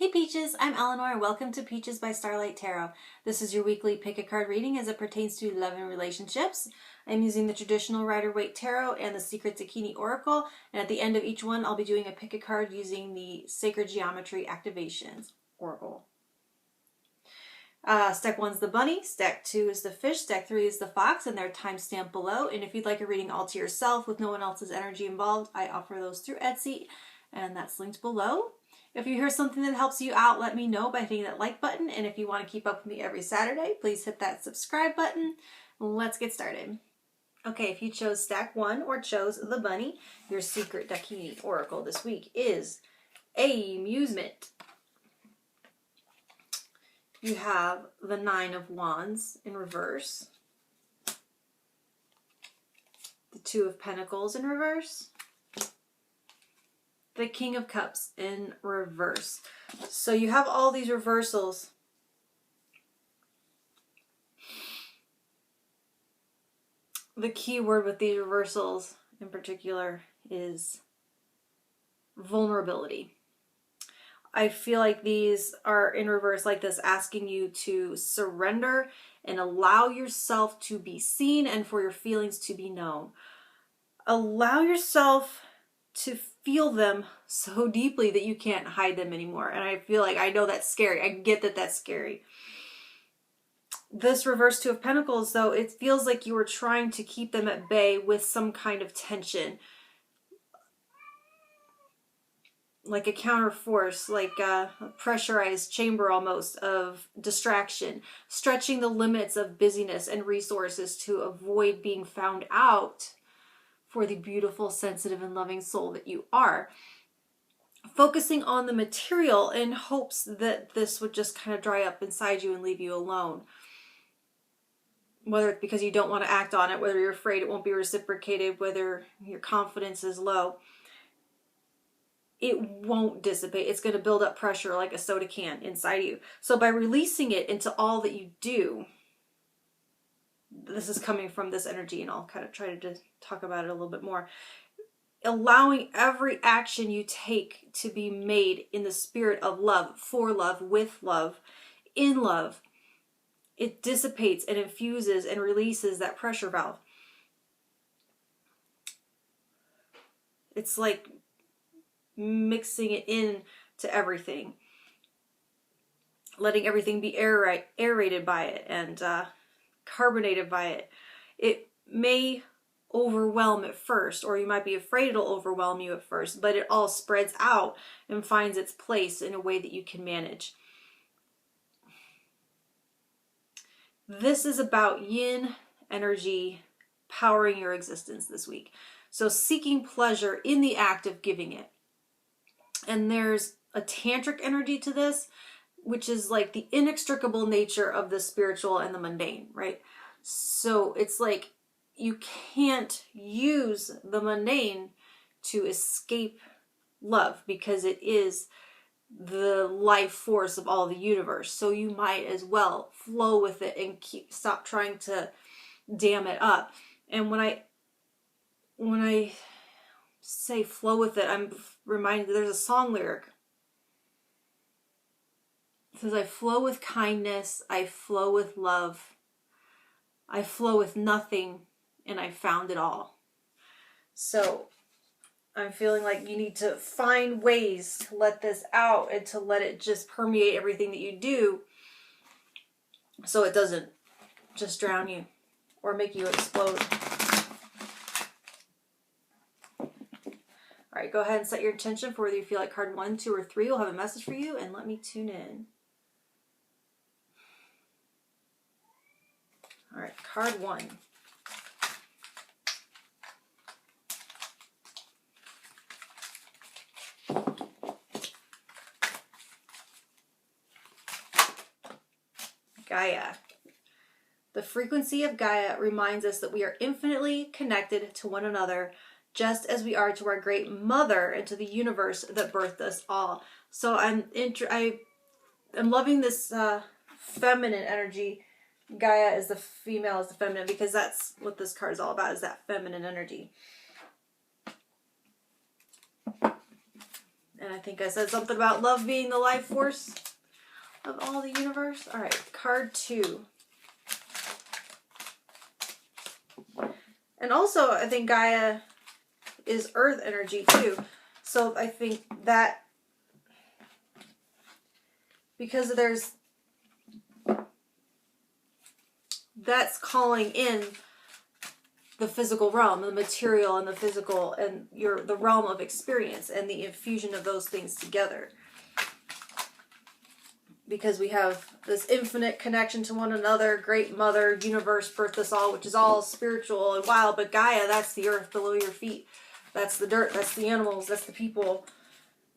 Hey Peaches, I'm Eleanor and welcome to Peaches by Starlight Tarot. This is your weekly pick a card reading as it pertains to love and relationships. I'm using the traditional Rider-Waite Tarot and the Secret Dakini Oracle, and at the end of each one I'll be doing a pick a card using the Sacred Geometry Activations Oracle. Stack 1's the bunny, stack 2 is the fish, stack 3 is the fox, and they're timestamped below. And if you'd like a reading all to yourself with no one else's energy involved, I offer those through Etsy, and that's linked below. If you hear something that helps you out, let me know by hitting that like button. And if you want to keep up with me every Saturday, please hit that subscribe button. Let's get started. Okay, if you chose stack 1 or chose the bunny, your Secret Dakini Oracle this week is amusement. You have the 9 of Wands in reverse, the 2 of Pentacles in reverse, the King of Cups in reverse. So you have all these reversals. The key word with these reversals in particular is vulnerability. I feel like these are in reverse like this, asking you to surrender and allow yourself to be seen and for your feelings to be known. Allow yourself to feel them so deeply that you can't hide them anymore. And I feel like, I know that's scary. I get that that's scary. This reverse 2 of Pentacles, though, it feels like you were trying to keep them at bay with some kind of tension. Like a counter force, like a pressurized chamber almost of distraction, stretching the limits of busyness and resources to avoid being found out for the beautiful, sensitive, and loving soul that you are. Focusing on the material in hopes that this would just kind of dry up inside you and leave you alone. Whether it's because you don't want to act on it, whether you're afraid it won't be reciprocated, whether your confidence is low. It won't dissipate. It's going to build up pressure like a soda can inside you. So by releasing it into all that you do, this is coming from this energy, and I'll kind of try to talk about it a little bit more. Allowing every action you take to be made in the spirit of love, for love, with love, in love. It dissipates and infuses and releases that pressure valve. It's like mixing it in to everything, letting everything be aerated by it and carbonated by it. It may overwhelm at first, or you might be afraid it'll overwhelm you at first, but it all spreads out and finds its place in a way that you can manage. This is about yin energy powering your existence this week. So seeking pleasure in the act of giving it. And there's a tantric energy to this, which is like the inextricable nature of the spiritual and the mundane, right? So it's like you can't use the mundane to escape love because it is the life force of all the universe. So you might as well flow with it and stop trying to dam it up. And when I say flow with it, I'm reminded there's a song lyric. It says, I flow with kindness, I flow with love, I flow with nothing, and I found it all. So I'm feeling like you need to find ways to let this out and to let it just permeate everything that you do so it doesn't just drown you or make you explode. All right, go ahead and set your intention for whether you feel like card 1, 2, or 3 will have a message for you, and let me tune in. All right, card 1. Gaia. The frequency of Gaia reminds us that we are infinitely connected to one another, just as we are to our great mother and to the universe that birthed us all. So I'm loving this feminine energy. Gaia is the female, is the feminine, because that's what this card is all about, is that feminine energy. And I think I said something about love being the life force of all the universe. All right, card 2. And also, I think Gaia is earth energy too. So I think that because that's calling in the physical realm, the material and the physical, and the realm of experience and the infusion of those things together. Because we have this infinite connection to one another, great mother, universe, birthed us all, which is all spiritual and wild, but Gaia, that's the earth below your feet. That's the dirt, that's the animals, that's the people.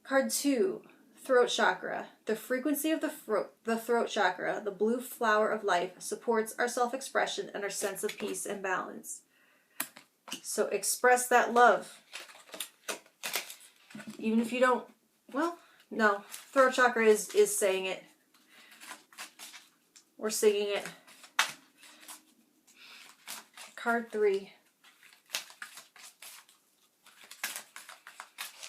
Card 2, throat chakra. The frequency of the throat chakra, the blue flower of life, supports our self-expression and our sense of peace and balance. So express that love. Even if you don't, well, no, throat chakra is saying it. We're singing it. Card 3.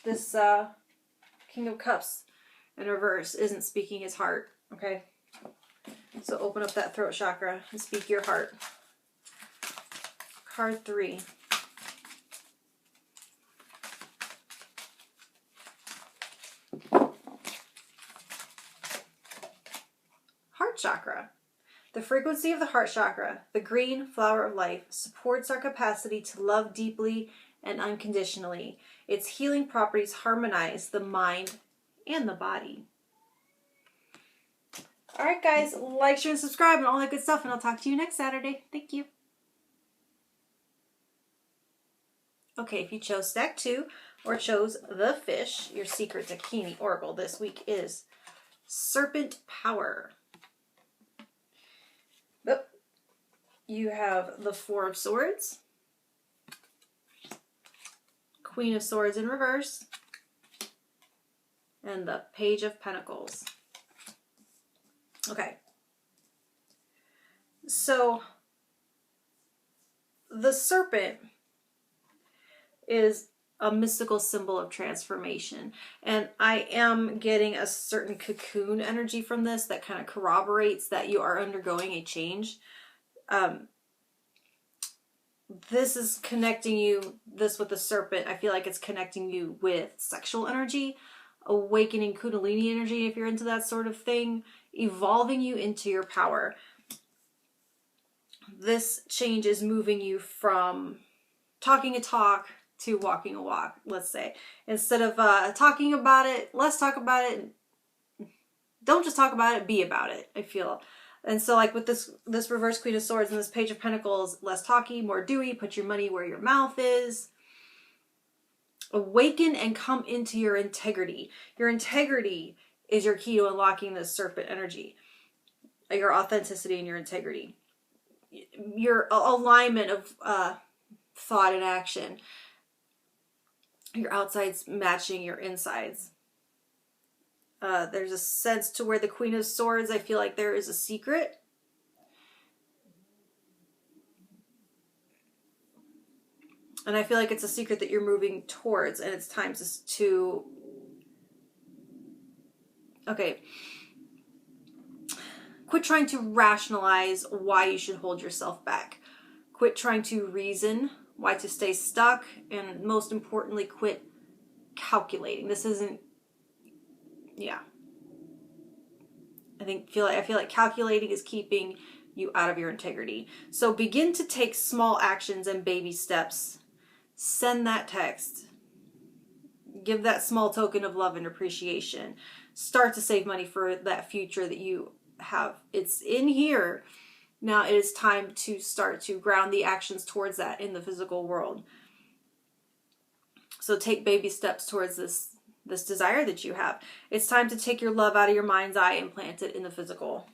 This King of Cups in reverse isn't speaking his heart, okay? So open up that throat chakra and speak your heart. Card 3. Heart chakra. The frequency of the heart chakra, the green flower of life, supports our capacity to love deeply and unconditionally. Its healing properties harmonize the mind and the body. All right, guys, like, share, and subscribe, and all that good stuff, and I'll talk to you next Saturday. Thank you. Okay, if you chose stack 2 or chose the fish, your secret Dakini oracle this week is Serpent Power. You have the Four of Swords, Queen of Swords in reverse, and the Page of Pentacles. Okay. So, the serpent is a mystical symbol of transformation. And I am getting a certain cocoon energy from this that kind of corroborates that you are undergoing a change. This is connecting you, this with the serpent, I feel like it's connecting you with sexual energy, awakening Kundalini energy if you're into that sort of thing, evolving you into your power. This change is moving you from talking a talk to walking a walk, let's say. Instead of talking about it, let's talk about it. Don't just talk about it, be about it, I feel. And so like with this reverse Queen of Swords and this Page of Pentacles, less talky, more doey, put your money where your mouth is. Awaken and come into your integrity. Your integrity is your key to unlocking this serpent energy. Your authenticity and your integrity. Your alignment of thought and action. Your outsides matching your insides. There's a sense to where the Queen of Swords, I feel like there is a secret. And I feel like it's a secret that you're moving towards, and it's time to okay. Quit trying to rationalize why you should hold yourself back. Quit trying to reason why to stay stuck, and most importantly, quit calculating. This isn't, yeah. I feel like calculating is keeping you out of your integrity. So begin to take small actions and baby steps. Send that text. Give that small token of love and appreciation. Start to save money for that future that you have. It's in here. Now it is time to start to ground the actions towards that in the physical world. So take baby steps towards this desire that you have. It's time to take your love out of your mind's eye and plant it in the physical.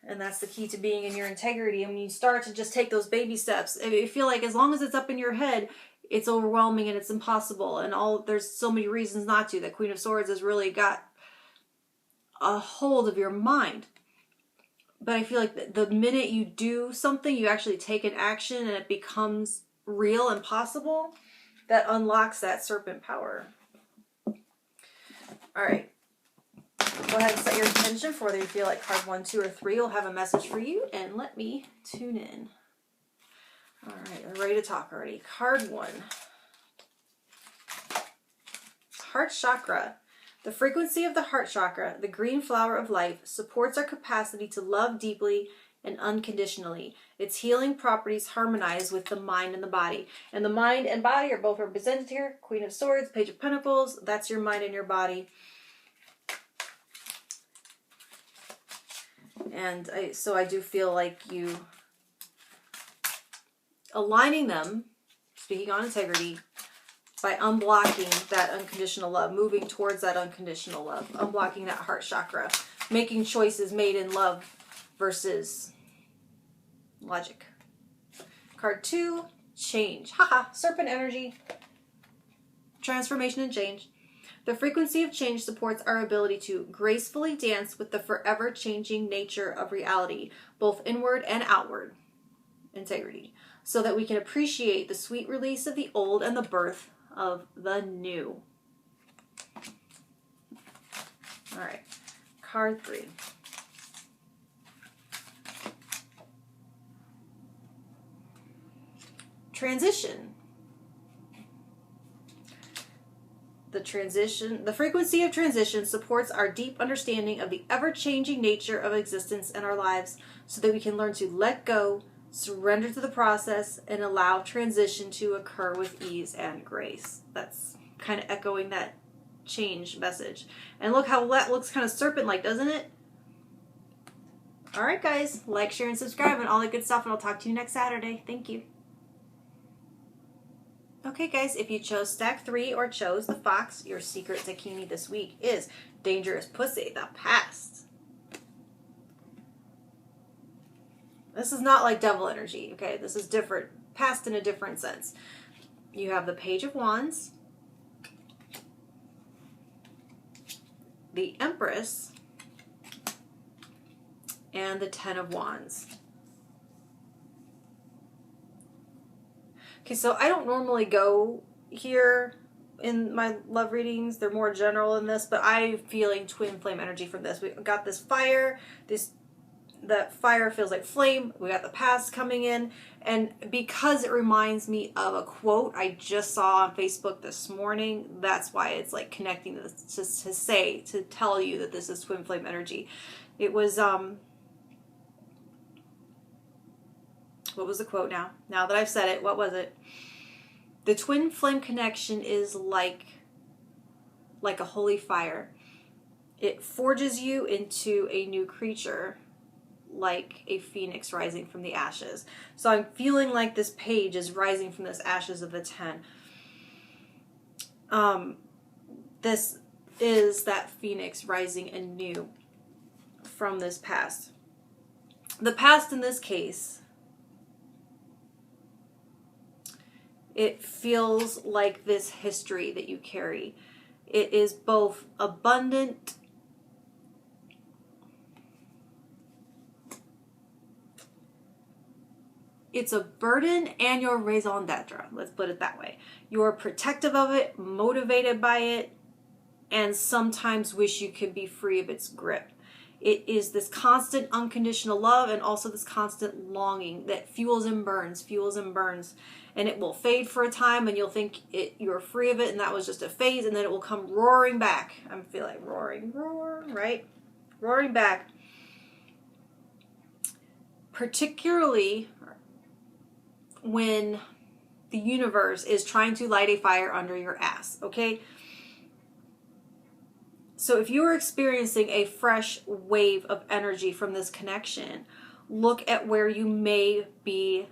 And that's the key to being in your integrity. And when you start to just take those baby steps, I feel like as long as it's up in your head, it's overwhelming and it's impossible. And there's so many reasons not to. That Queen of Swords has really got a hold of your mind. But I feel like the minute you do something, you actually take an action and it becomes real and possible, that unlocks that serpent power. All right. Go ahead and set your intention for whether you feel like card 1, 2, or 3 will have a message for you, and let me tune in. All right, I'm ready to talk already. Card 1. Heart chakra. The frequency of the heart chakra, the green flower of life, supports our capacity to love deeply and unconditionally. Its healing properties harmonize with the mind and the body. And the mind and body are both represented here. Queen of Swords, Page of Pentacles, that's your mind and your body. And so I do feel like you aligning them, speaking on integrity, by unblocking that unconditional love, moving towards that unconditional love, unblocking that heart chakra, making choices made in love versus logic. Card 2, change. Haha, serpent energy, transformation and change. The frequency of change supports our ability to gracefully dance with the forever changing nature of reality, both inward and outward. Integrity. So that we can appreciate the sweet release of the old and the birth of the new. All right. Card 3. Transition. The frequency of transition supports our deep understanding of the ever-changing nature of existence in our lives so that we can learn to let go, surrender to the process, and allow transition to occur with ease and grace. That's kind of echoing that change message. And look how that looks kind of serpent-like, doesn't it? All right, guys. Like, share, and subscribe, and all that good stuff, and I'll talk to you next Saturday. Thank you. Okay, guys, if you chose stack 3 or chose the fox, your secret Dakini this week is Dangerous Pussy, the past. This is not like devil energy, okay? This is different, past in a different sense. You have the Page of Wands, the Empress, and the Ten of Wands. Okay, so I don't normally go here in my love readings. They're more general in this, but I'm feeling twin flame energy from this. We got this fire, that fire feels like flame. We got the past coming in, and because it reminds me of a quote I just saw on Facebook this morning, that's why it's like connecting to this, to tell you that this is twin flame energy. It was what was the quote now? Now that I've said it, what was it? The twin flame connection is like a holy fire. It forges you into a new creature, like a phoenix rising from the ashes. So I'm feeling like this page is rising from this ashes of the 10. This is that phoenix rising anew from this past. The past in this case, it feels like this history that you carry. It is both abundant it's a burden and your raison d'etre. Let's put it that way. You're protective of it, motivated by it, and sometimes wish you could be free of its grip. It is this constant unconditional love and also this constant longing that fuels and burns. And it will fade for a time and you'll think you're free of it and that was just a phase, and then it will come roaring back. I feel like roar, right? Roaring back. Particularly when the universe is trying to light a fire under your ass, okay? So if you are experiencing a fresh wave of energy from this connection, look at where you may be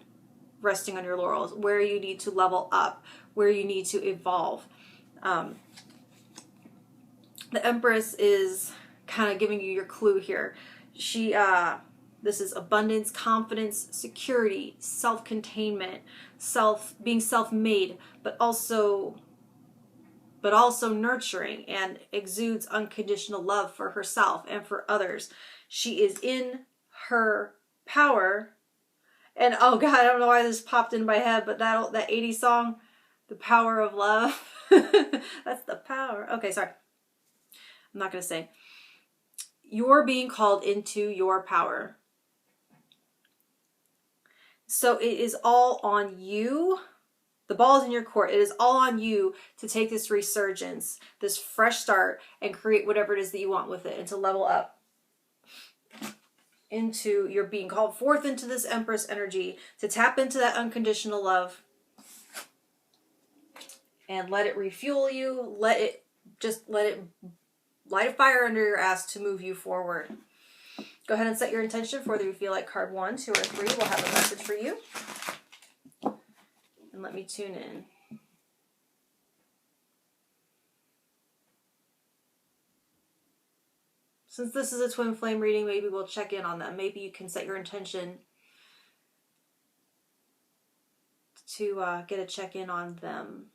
resting on your laurels, where you need to level up, where you need to evolve. The Empress is kind of giving you your clue here. This is abundance, confidence, security, self-containment, being self-made, but also nurturing, and exudes unconditional love for herself and for others. She is in her power. And oh God, I don't know why this popped in my head, but that 80s song, The power of love. That's the power. Okay, sorry. I'm not going to say. You're being called into your power. So it is all on you. The ball is in your court. It is all on you to take this resurgence, this fresh start, and create whatever it is that you want with it, and to level up into, you're being called forth into this Empress energy, to tap into that unconditional love and let it refuel you. Let it light a fire under your ass to move you forward. Go ahead and set your intention for whether you feel like card 1, 2, or 3 will have a message for you. And let me tune in. Since this is a twin flame reading, maybe we'll check in on them. Maybe you can set your intention to get a check-in on them.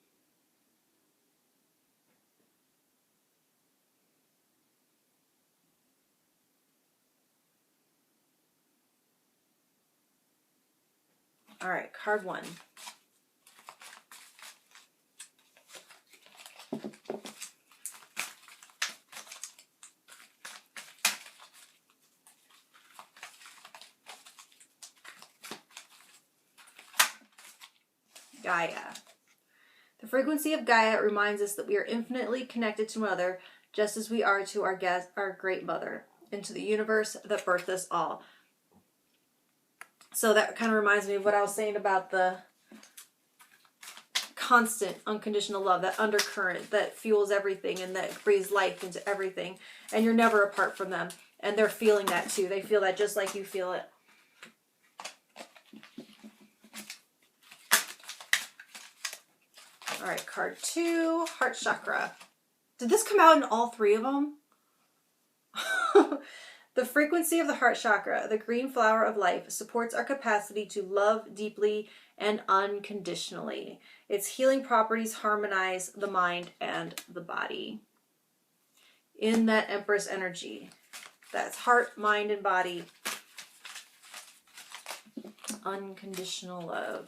All right, card 1. Gaia. The frequency of Gaia reminds us that we are infinitely connected to Mother, just as we are to our Great Mother, and to the universe that birthed us all. So that kind of reminds me of what I was saying about the constant unconditional love, that undercurrent that fuels everything and that breathes life into everything. And you're never apart from them. And they're feeling that too. They feel that just like you feel it. All right, card 2, Heart Chakra. Did this come out in all 3 of them? The frequency of the heart chakra, the green flower of life, supports our capacity to love deeply and unconditionally. Its healing properties harmonize the mind and the body. In that Empress energy, that's heart, mind, and body. Unconditional love.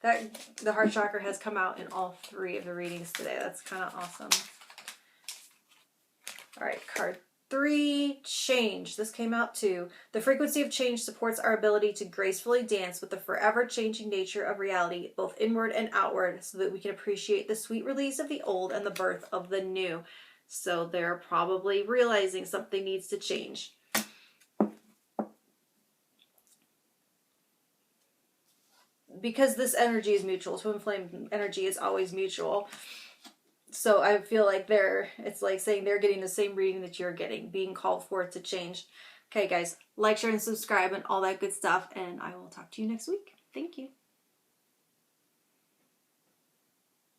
The heart chakra has come out in all 3 of the readings today. That's kind of awesome. All right, card 3, change. This came out too. The frequency of change supports our ability to gracefully dance with the forever changing nature of reality, both inward and outward, so that we can appreciate the sweet release of the old and the birth of the new. So they're probably realizing something needs to change. Because this energy is mutual. Twin flame energy is always mutual. So I feel like it's like saying they're getting the same reading that you're getting, being called forth to change. Okay, guys, like, share, and subscribe, and all that good stuff. And I will talk to you next week. Thank you.